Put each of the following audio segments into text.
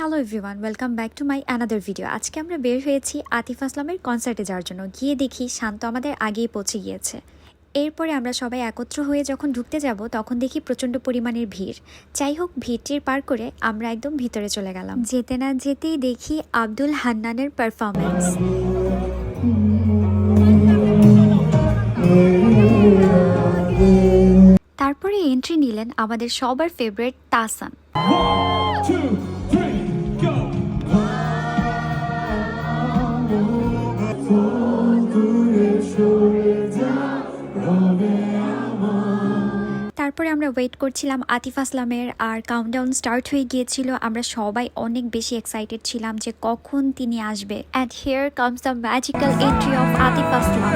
Hello everyone, welcome back to my another video. আজকে আমরা বের হয়েছি আতিফ আসলামের কনসার্টে যাওয়ার জন্য। গিয়ে দেখি শান্ত আমাদের আগেই পৌঁছে গিয়েছে। এরপরে আমরা সবাই একত্র হয়ে যখন ঢুকতে যাব তখন দেখি প্রচণ্ড পরিমাণের ভিড়। যাই হোক, ভিড়টির পার করে আমরা একদম ভিতরে চলে গেলাম। যেতে না যেতেই দেখি আব্দুল হান্নানের পারফরমেন্স। তারপরে এন্ট্রি নিলেন আমাদের সবার ফেভারিট তাসান। তারপরে আমরা ওয়েট করছিলাম আতিফ আসলামের, আর কাউন্টডাউন স্টার্ট হয়ে গিয়েছিল। আমরা সবাই অনেক বেশি এক্সাইটেড ছিলাম যে কখন তিনি আসবে। And here comes the magical entry of Atif Aslam.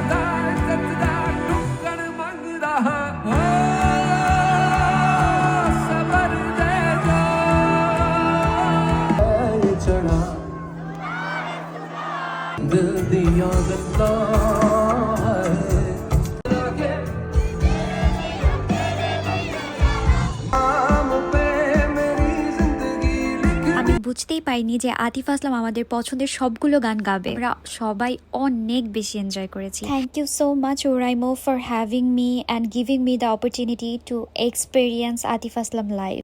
আমি বুঝতেই পারিনি যে আতিফ আসলাম আমাদের পছন্দের সবগুলো গান গাবে। আমরা সবাই অনেক বেশি এনজয় করেছি। Thank you so much Oraimo for having me and giving me the opportunity to experience Atif Aslam live.